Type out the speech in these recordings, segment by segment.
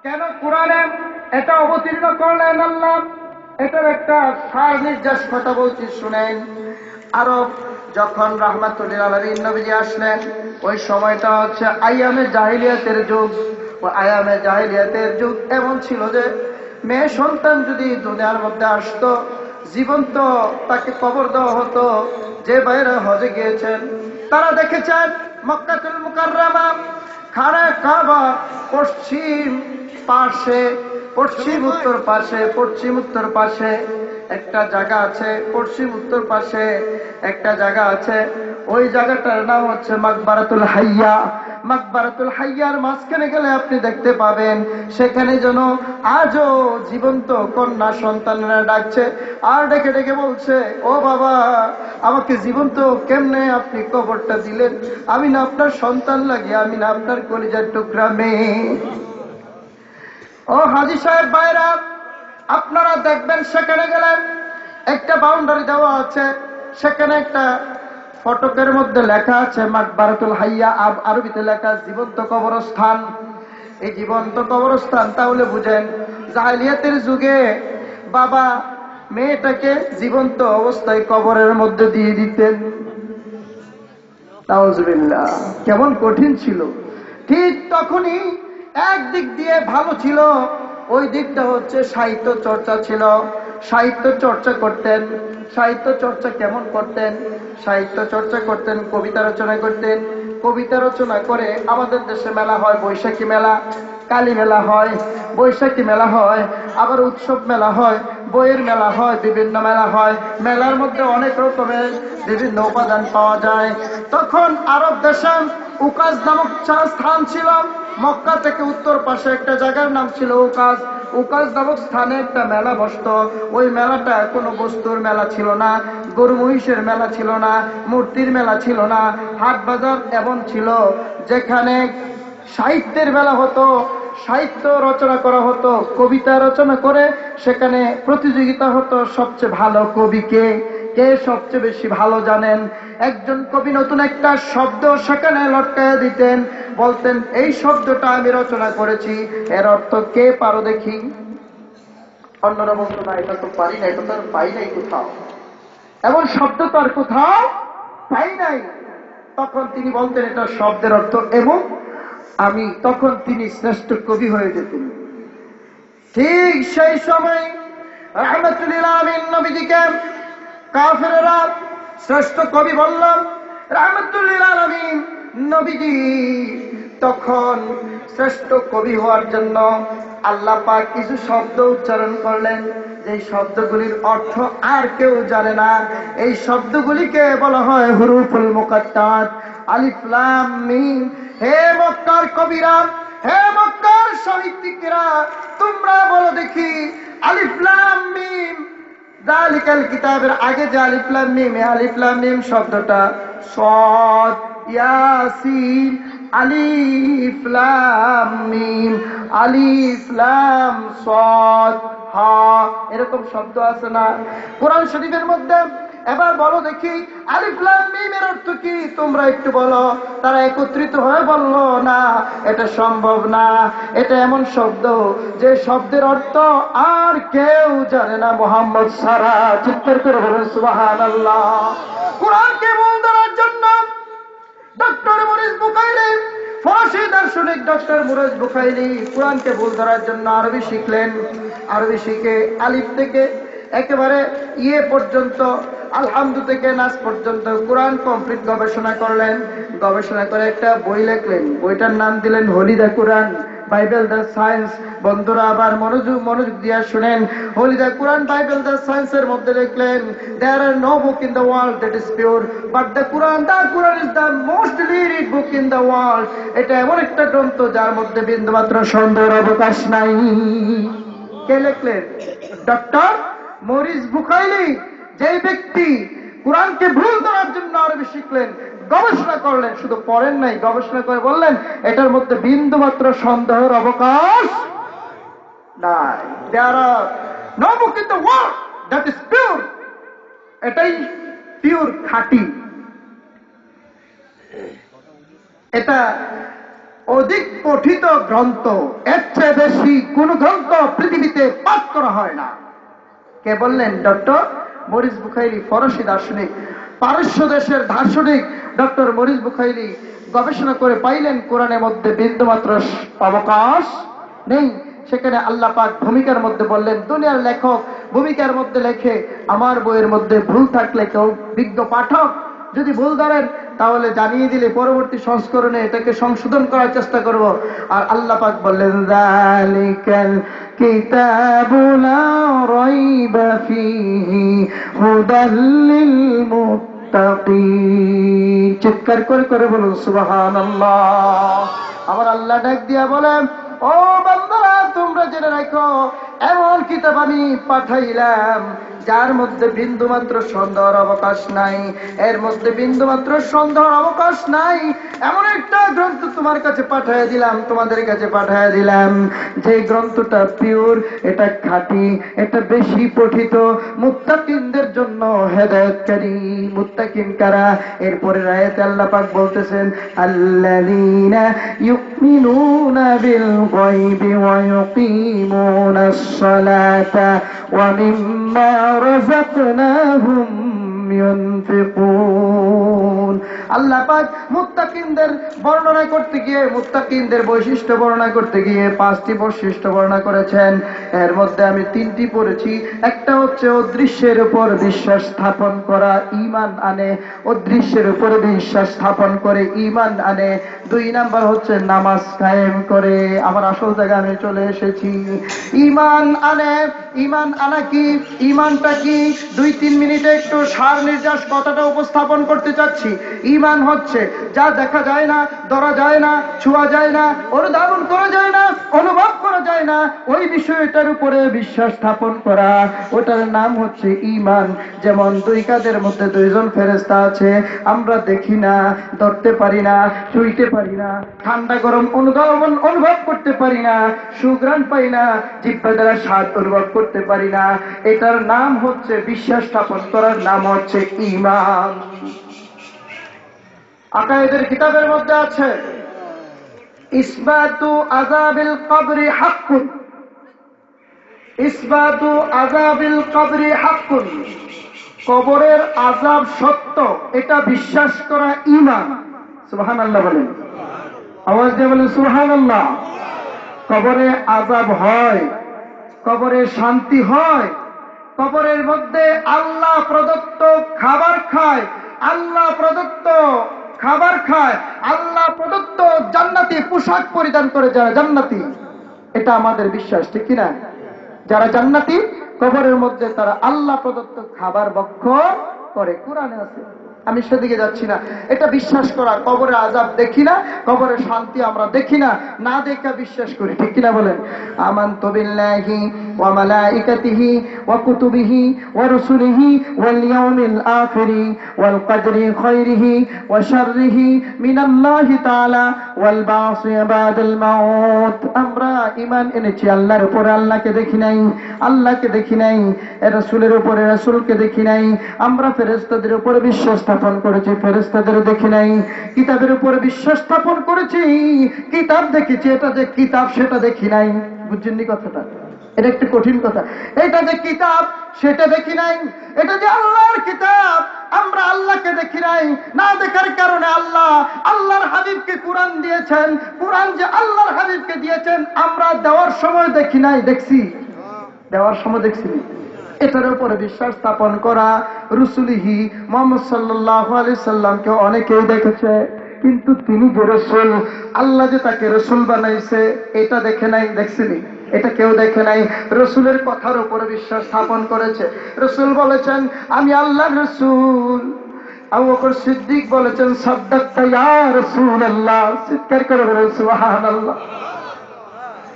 কেন কোরআনে এটা অবতীর্ণ করলেন আল্লাহ? এটার একটা সার নির্যাস কথা বলছি, শুনেন। আরব যখন রাহমাতুল লিল আলামিন নবীজি আসলেন, ওই সময়টা হচ্ছে আইয়ামে জাহিলিয়াতের যুগ। ও আইয়ামে জাহিলিয়াতের যুগ এমন ছিল যে মেয়ে সন্তান যদি দুনিয়ার মধ্যে আসতো, জীবন্ত তাকে কবর দেওয়া হতো। যে বাইরে হজে গিয়েছেন তারা দেখেছেন মক্কাতুল মুকাররমা খানে কাবা পশ্চিম পাশে, পশ্চিম উত্তর পাশে একটা জায়গা আছে, পশ্চিম উত্তর পাশে একটা জায়গা আছে। ওই জায়গাটার নাম হচ্ছে মাকবারাতুল হাইয়া। মাকবারাতুল হাইয়ার মাঝখানে গেলে আপনি দেখতে পাবেন সেখানে যেন আজও জীবন্ত কন্যা সন্তানরা ডাকছে, আর ডেকে ডেকে বলছে, ও বাবা, আমাকে জীবন্ত কেমনে আপনি কবরটা দিলেন? আমি না আপনার সন্তান লাগে, আমি না আপনার কলিজার টুকরা মেয়ে। ও হাজী সাহেব ভাইরা, আপনারা দেখবেন সেখানে গেলেন একটা বাউন্ডারি দেওয়া আছে, সেখানে একটা ফটকের মধ্যে লেখা আছে মাকবারাতুল হাইয়া, আরবিতে লেখা জীবন্ত কবরস্থান। এই জীবন্ত কবরস্থান তাহলে বুঝেন জাহিলিয়াতের যুগে বাবা মেয়েটাকে জীবন্ত অবস্থায় কবরের মধ্যে দিয়ে দিতেন। নাউজুবিল্লাহ, কেমন কঠিন ছিল। ঠিক তখনই একদিক দিয়ে ভালো ছিল, ওই দিকটা হচ্ছে সাহিত্য চর্চা ছিল। সাহিত্য চর্চা করতেন। সাহিত্য চর্চা কেমন করতেন? সাহিত্য চর্চা করতেন, কবিতা রচনা করতেন। কবিতা রচনা করে আমাদের দেশে মেলা হয়, বৈশাখী মেলা, কালী মেলা হয়, বৈশাখী মেলা হয়, আবার উৎসব মেলা হয়, বইয়ের মেলা হয়, বিভিন্ন মেলা হয়। মেলার মধ্যে অনেক রকমের বিভিন্ন উপাদান পাওয়া যায়। তখন আরব দেশে উকাজ নামক স্থান ছিল। মক্কা থেকে উত্তর পাশে একটা জায়গার নাম ছিল উকাজ। উকাজ নামক স্থানে একটা মেলা বসত। ওই মেলাটা কোনো বস্তুর মেলা ছিল না, গরু মহিষের মেলা ছিল না, মূর্তির মেলা ছিল না, হাট বাজার এমন ছিল যেখানে সাহিত্যের মেলা হতো, সাহিত্য রচনা করা হতো, কবিতা রচনা করে সেখানে প্রতিযোগিতা হতো সবচেয়ে ভালো কবিকে, কে সবচেয়ে বেশি ভালো জানেন। একজন কবি নতুন একটা শব্দ সেখানে লটকাইয়া দিতেন, বলতেন, এই শব্দটা আমি রচনা করেছি, এর অর্থ কে পারো দেখি। অন্যরা বলতো, না এটা তো পারি না, এটা তো আর পাই নাই কোথাও, এমন শব্দ তো আর কোথাও পাই নাই। তখন তিনি বলতেন এটা শব্দের অর্থ এবং আমি, তখন তিনি শ্রেষ্ঠ কবি হয়ে যেতেন। ঠিক সেই সময় রাহমাতুল লিল আলামিন নবীজিকে কাফেররা শ্রেষ্ঠ কবি বললাম। রাহমাতুল লিল আলামিন নবীজি তখন শ্রেষ্ঠ কবি হওয়ার জন্য আল্লাহ পাক কিছু শব্দ উচ্চারণ করলেন, যে শব্দগুলির অর্থ আর কেউ জানে না। এই শব্দগুলিকে বলা হয় হুরুফুল মুকাত্তাত, আলিফ লাম মিম। হে মক্কার কবিরা, হে মক্কার সাহিত্যিকেরা, তোমরা বলো দেখি আলিফ লাম মিম, যালিকাল কিতাবের আগে যে আলিফ লাম মিম, আলিফ লাম মিম শব্দটা সাদ, ইয়াসিন, আলিফ লাম মিম, আলিফ লাম সাদ, হা, এরকম শব্দ আছে না কোরআন শরীফের মধ্যে? এবার বলো দেখি আলিফ লাম মিমের অর্থ কি, তোমরা একটু বলো। তারা একত্রিত হয়ে বলল, না, এটা সম্ভব না, এটা এমন শব্দ যে শব্দের অর্থ আর কেউ জানে না মুহাম্মদ ছাড়া। চিৎকার করে বলেন সুবহানাল্লাহ। কোরআনকে মূল ধরার জন্য ডক্টর মরিস বুখারী, ফরাসি দার্শনিক ডক্টর মরিস বুখারী কোরআনকে ভুল ধরার জন্য আরবি শিখলেন। আরবি শিখে আলিফ থেকে একেবারে ইয়ে পর্যন্ত, আলহামদু থেকে নাস পর্যন্ত কোরআন কমপ্লিট গবেষণা করলেন। গবেষণা করে একটা বই লিখলেন, বইটার নাম দিলেন holy the Quran, Bible the science. বন্ধুরা আবার মনোযোগ দিয়ে শুনেন, holy the Quran, Bible the সায়েন্সের মধ্যে লিখলেন, there are no book in the world that is pure but the Quran is the most read book in the world. এটা এমন একটা গ্রন্থ যার মধ্যে বিন্দুমাত্র সন্দেহের অবকাশ নাই। কে লিখলেন? Doctor Morris Bukhari. যে ব্যক্তি কোরআনকে ভুল ধরার জন্য আরবি শিখলেন, গবেষণা করলেন, শুধু পড়েন নাই, গবেষণা করে বললেন এটার মধ্যে বিন্দুমাত্র সন্দেহের অবকাশ নাই। There are no book in the world that is pure, এটাই পিওর, খাঁটি। এটা অধিক পঠিত গ্রন্থ, এর চেয়ে বেশি কোন গ্রন্থ পৃথিবীতে পাঠ করা হয় না। কে বললেন? ডক্টর মরিস বুখাইরি, ফরাসি দার্শনিক, পারস্য দেশের দার্শনিক ডক্টর মরিস বুখাইরি গবেষণা করে পাইলেন কোরআনের মধ্যে বিন্দুমাত্র অবকাশ নেই। সেখানে আল্লাহ পাক ভূমিকার মধ্যে বললেন, দুনিয়ার লেখক ভূমিকার মধ্যে লেখে, আমার বইয়ের মধ্যে ভুল থাকলে কেউ বিজ্ঞ পাঠক যদি ভুল ধরেন তাহলে জানিয়ে দিলে পরবর্তী সংস্করণে এটাকে সংশোধন করার চেষ্টা করব। আর আল্লাহ পাক বললেন, যালিকাল কিতাবু লা রাইবা ফীহি হুদাল লিল মুত্তাকিন। চিৎকার করে করে বলুন সুবহানাল্লাহ। আবার আল্লাহ ডাক দিয়া বলেন, ও বান্দারা, তোমরা জেনে রাখো, এমন কিতাব আমি পাঠাইলাম যার মধ্যে বিন্দুমাত্র সন্দেহের অবকাশ নাই, এর মধ্যে বিন্দুমাত্র সন্দেহের অবকাশ নাই। এমন একটা গ্রন্থ তোমার কাছে পাঠিয়ে দিলাম, তোমাদের কাছে পাঠিয়ে দিলাম, যে গ্রন্থটা পিওর, এটা খাঁটি, এটা বেশি পঠিত, মুত্তাকিনদের জন্য হেদায়েতকারী। মুত্তাকিন কারা? এরপরে আয়াতে আল্লাহ পাক বলতেছেন, আল্লাযীনা ইউমিনুনা বিল গায়বি ওয়া ইউকিমুনাস সালাতা ওয়া মিম্মা রাযাকনাহুম ইউনফিকুন। আল্লাহ পাক মুত্তাকিনদের বর্ণনা করতে গিয়ে, মুত্তাকিনদের বৈশিষ্ট্য বর্ণনা করতে গিয়ে 5টি বৈশিষ্ট্য বর্ণনা করেছেন। এর মধ্যে আমি 3টি পড়েছি। একটা হচ্ছে অদৃশ্যের উপর বিশ্বাস স্থাপন করা, ঈমান আনে, অদৃশ্যের উপর বিশ্বাস স্থাপন করে ঈমান আনে। 2 নাম্বার হচ্ছে নামাজ কায়েম করে। আমার আসল জায়গায় আমি চলে এসেছি। ঈমান আনে। ঈমান আনা কি? ঈমানটা কি? 2-3 মিনিটে একটু সার নির্যাস কথাটা উপস্থাপন করতে চাচ্ছি। ঈমান হচ্ছে যা দেখা যায় না, ধরা যায় না, ছোঁয়া যায় না, অনুধাবন করা যায় না, অনুভব করা যায় না, ওই বিষয়টার উপরে বিশ্বাস স্থাপন করা, ওটার নাম হচ্ছে ঈমান। যেমন 2 কাঁধের মধ্যে 2 জন ফেরেশতা আছে, আমরা দেখি না, ধরতে পারি না, ছুঁইতে পারি না, ঠান্ডা গরম অনুভব করতে পারি না, সুঘ্রাণ পাই না, জিহ্বা দ্বারা স্বাদ অনুভব করতে পারি না। এটার নাম হচ্ছে বিশ্বাস স্থাপন করার নাম হচ্ছে ঈমান। আকায়েদের কিতাবের মধ্যে আছে, ইসবাতু আযাবিল কবরি হাক্কুন, ইসবাতু আযাবিল কবরি হাক্কুন, কবরের আযাব সত্য, এটা বিশ্বাস করা ঈমান। সুবহানাল্লাহ বলেন, আওয়াজ দিয়ে বলেন সুবহানাল্লাহ। কবরে আযাব হয়, কবরে শান্তি হয়, কবরের মধ্যে আল্লাহ প্রদত্ত খাবার খায়, আল্লাহ প্রদত্ত খাবার খায়, আল্লাহ প্রদত্ত জান্নাতি পোশাক পরিধান করে যারা জান্নাতি, এটা আমাদের বিশ্বাস, ঠিক কিনা? যারা জান্নাতি কবরের মধ্যে তারা আল্লাহ প্রদত্ত খাবার ভক্ষণ করে, কোরআনে আছে। আমি সেদিকে যাচ্ছি না। এটা বিশ্বাস করা। কবরের আযাব দেখি না, কবরের শান্তি আমরা দেখি না, না দেখা বিশ্বাস করি, ঠিক কিনা বলেন? আমানতু বিল্লাহি ওয়া মালাইকাতিহি ওয়া কুতুবিহি ওয়া রুসুলিহি ওয়াল ইয়াউমিল আখিরি ওয়াল কদরি খায়রিহি ওয়া শাররিহি মিনাল্লাহি তাআলা ওয়াল বাসি বাদাল মাউত। আমরা ঈমান এনেছি আল্লাহর উপরে, আল্লাহকে দেখি নাই, আল্লাহকে দেখি নাই, রাসূলের উপরে রাসূলকে দেখি নাই। আমরা ফেরেশতাদের উপরে বিশ্বাস স্থাপন করেছি, ফেরেশতাদের দেখি নাই। কিতাবের উপরে বিশ্বাস স্থাপন করেছি, কিতাব দেখেছি, এটা যে কিতাব সেটা দেখি নাই। বুঝছেন নি কথাটা? এটা একটু কঠিন কথা। এটা যে কিতাব সেটা দেখি নাই, এটা যে আল্লাহর কিতাব, আমরা আল্লাহকে দেখি নাই। না দেখার কারণে আল্লাহর হাবিবকে কোরআন দিয়েছেন, কোরআন যে আল্লাহর হাবিবকে দিয়েছেন আমরা দেওয়ার সময় দেখি নাই, দেখছি, দেওয়ার সময় দেখছি। এটার উপরে বিশ্বাস স্থাপন করা। রসুলিহি মুহাম্মদ সাল্লাল্লাহু আলাইহি সাল্লামকে অনেকেই দেখেছে, কিন্তু তিনি যে রসুল, আল্লাহ যে তাকে রসুল বানাইছে এটা দেখে নাই, দেখছিনি? এটা কেউ দেখে নাই। রসুলের কথার উপরে বিশ্বাস স্থাপন করেছে। রসুল বলেছেন আমি আল্লাহর রসুল। আবু বকর সিদ্দিক বলেছেন সাদ্দাকতা ইয়া রাসূলুল্লাহ। চিৎকার করে বলেন সুবহানাল্লাহ।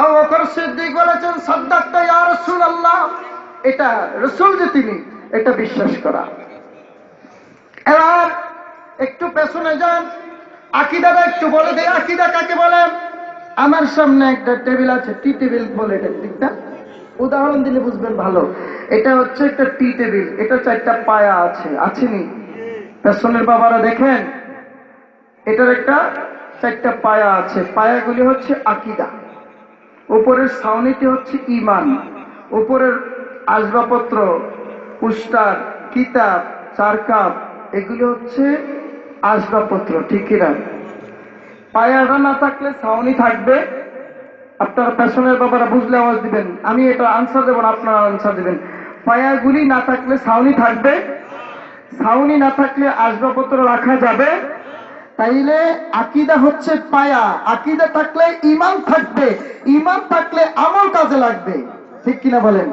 আবু বকর সিদ্দিক বলেছেন সাদ্দাকতা ইয়া রাসূলুল্লাহ। এটা রসুল যে তিনি, এটা বিশ্বাস করা। এবার একটু পেছনে যান, আকীদাটা একটু বলে দেয়। আকীদা কাকে বলে? আমার সামনে একটা টেবিল আছে, টি টেবিল বলে, এটা দিকটা উদাহরণ দিলে বুঝবেন ভালো। এটা হচ্ছে একটা টি টেবিল, এটা 4টা পায়া আছে, আছেনি? পেছনের বাবারা দেখেন, এটার একটা চারটা পায়া আছে, পায়াগুলি হচ্ছে আকীদা। উপরের ছাউনিতে হচ্ছে ঈমান, উপরের আসবাবপত্র, পুস্টার, কিতাব, চারকাপ, এগুলি হচ্ছে আসবাবপত্র, ঠিক কিনা? পায়াটা না থাকলে ছাউনি থাকবে। আপনারা পেছনের বাবারা বুঝলে আওয়াজ দিবেন, আমি এটা আনসার দেবো না, আপনারা আনসার দিবেন। পায়াগুলি না থাকলে ছাউনি থাকবে, ছাউনি না থাকলে আসবাবপত্র রাখা যাবে। তাইলে আকীদা হচ্ছে পায়া, আকীদা থাকলে ঈমান থাকবে, ঈমান থাকলে আমল কাজে লাগবে, ঠিক কিনা বলেন?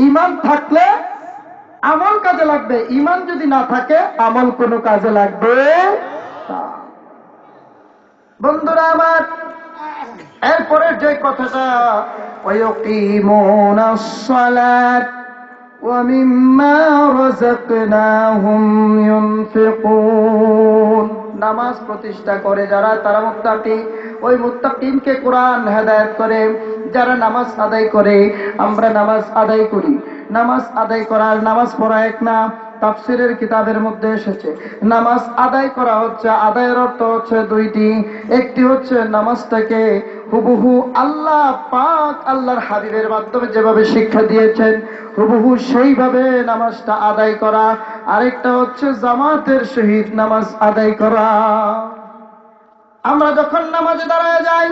ঈমান থাকলে আমল কাজে লাগবে, ঈমান যদি না থাকে আমল কোনো কাজে লাগবে না। বন্ধুরা আমার, এরপরের যে কথাটা, ওয়ায়ুকিমুনাস সালাত ওয়া মিম্মা রাযাকনাহুম ইউনফিকুন, নামাজ প্রতিষ্ঠা করে যারা তারা মুত্তাকি। ওই মুত্তাকিনকে কোরআন হেদায়েত করে। যারা নামাজ আদায় করে, আমরা নামাজ আদায় করি, নামাজ আদায় করার নামাজ পড়া এক না। তাফসীরের কিতাবের মধ্যে এসেছে নামাজ আদায় করা হচ্ছে, আদায়ের অর্থ হচ্ছে দুইটি। একটি হচ্ছে নামাজটাকে হুবহু আল্লাহ পাক আল্লাহর হাবিবের মাধ্যমে যেভাবে শিক্ষা দিয়েছেন হুবহু সেইভাবে নামাজটা আদায় করা। আরেকটা হচ্ছে জামাতের সহিত নামাজ আদায় করা। আমরা যখন নামাজে দাঁড়ায় যাই,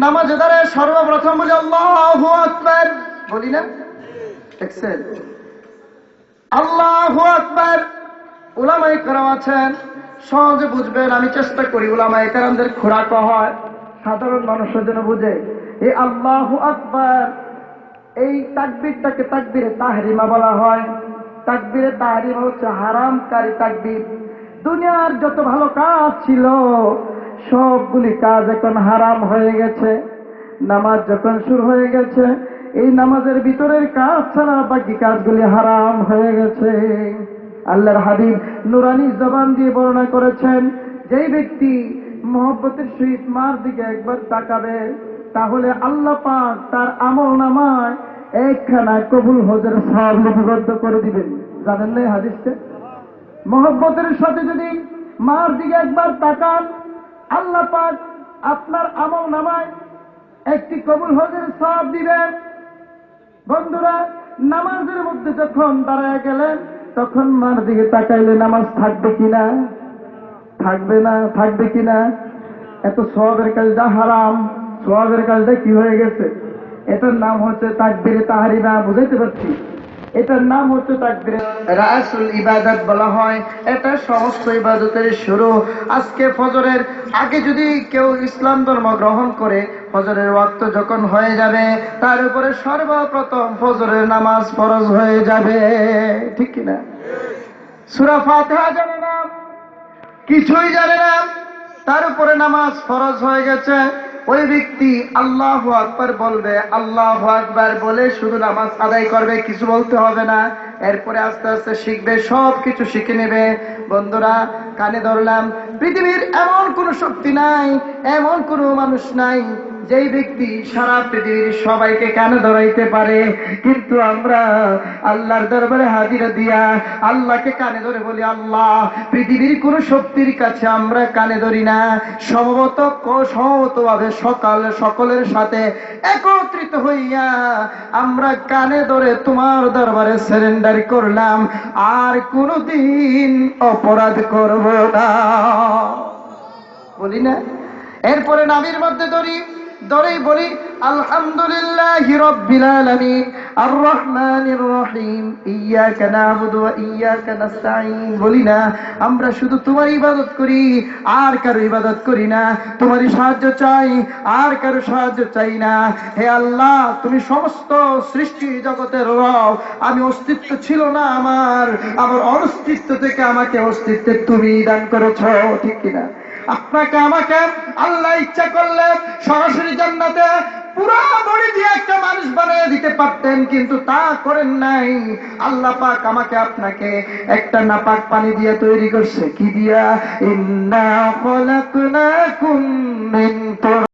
নামাজে দাঁড়ায় সর্বপ্রথম বলি আল্লাহু আকবার, বলি না? দেখছেন? আল্লাহু আকবার। উলামায়ে কেরাম আছেন, সহজে বুঝবেন, আমি চেষ্টা করি উলামায়ে কেরামদের খোরাক হয় সাধারণ মানুষের জন্য বুঝে। এই আল্লাহু আকবার, এই তাকবীরটাকে তাকবীরে তাহরিমা বলা হয়। তাকবীরে তাহরিমা হচ্ছে হারামকারী তাকবীর। দুনিয়ার যত ভালো কাজ ছিল সবগুলি কাজ এখন হারাম হয়ে গেছে। নামাজ যখন শুরু হয়ে গেছে, এই নামাজের ভিতরের কাজ ছাড়া বাকি কাজগুলি হারাম হয়ে গেছে। আল্লাহর হাবিব নুরানি জবান দিয়ে বর্ণনা করেছেন, যেই ব্যক্তি মহব্বতের সহিত মার দিকে একবার তাকাবে, তাহলে আল্লাহ পাক তার আমল নামায় একখানা কবুল হজের সওয়াব লিপিবদ্ধ করে দিবেন। জানেন না এই হাদিসটা? মহব্বতের সাথে যদি মার দিকে একবার তাকান, আল্লাহ পাক আপনার আমল নামায় একটি কবুল হজের সওয়াব দিবেন। বন্ধুরা, নামাজের মধ্যে যখন দাঁড়ায় গেলেন, তখন মার দিকে তাকাইলে নামাজ থাকবে কিনা? থাকবে না। থাকবে কিনা? এত সওয়াবের কাজটা হারাম, সওয়াবের কাজটা কি হয়ে গেছে? এটার নাম হচ্ছে তাকবীরে তাহরিমা। বুঝাইতে পারছি? এটার নাম হচ্ছে তাকবীরে রাসুল ইবাদত বলা হয়। এটা সমস্ত ইবাদতের শুরু। আজকে ফজরের আগে যদি কেউ ইসলাম ধর্ম গ্রহণ করে, ফজরের ওয়াক্ত যখন হয়ে যাবে, তার উপরে সর্বপ্রথম ফজরের নামাজ ফরজ হয়ে যাবে, ঠিক কিনা? সূরা ফাতিহা জানে না, কিছুই জানে না, তার উপরে নামাজ ফরজ হয়ে গেছে। ওই ব্যক্তি আল্লাহু আকবার বলবে, আল্লাহু আকবার বলে শুধু নামাজ আদায় করবে, কিছু বলতে হবে না। এরপরে আস্তে আস্তে শিখবে, সব কিছু শিখে নেবে। বন্ধুরা, কানে ধরলাম, পৃথিবীর এমন কোনো শক্তি নাই, এমন কোনো মানুষ নাই যেই ব্যক্তি সারা পৃথিবীর সবাইকে কানে ধরাইতে পারে। কিন্তু আমরা আল্লাহর দরবারে হাজিরা দিয়া আল্লাহকে কানে ধরে বলি, আল্লাহ, পৃথিবীর কোন শক্তির কাছে আমরা কানে ধরি না। সমবেতভাবে সকলের সাথে একত্রিত হইয়া আমরা কানে ধরে তোমার দরবারে সারেন্ডার করলাম, আর কোনদিন অপরাধ করব না, বলি না? এরপরে নাভির মধ্যে ধরেই বলি আলহামদুলিল্লাহি রাব্বিল আলামিন আর রহমানির রহিম ইয়্যাকা না'বুদু ওয়া ইয়্যাকা নাস্তাঈন। বলি না? আমরা শুধু তোমার ইবাদত করি, আর কারো ইবাদত করি না। তোমারই সাহায্য চাই, আর কারো সাহায্য চাই না। হে আল্লাহ, তুমি সমস্ত সৃষ্টি জগতের রব। আমি অস্তিত্ব ছিল না আমার অস্তিত্ব থেকে আমাকে অস্তিত্বে তুমি দান করেছো, ঠিক কিনা? আপনাকে আমাকে আল্লাহ ইচ্ছা করলে সরাসরি জান্নাতে পুরো বডি দিয়ে একটা মানুষ বানিয়ে দিতে পারতেন, কিন্তু তা করেন নাই। আল্লাহ পাক আমাকে আপনাকে একটা নাপাক পানি দিয়ে তৈরি করছে। কি দিয়া? ইন্না খালাকনাকুম মিন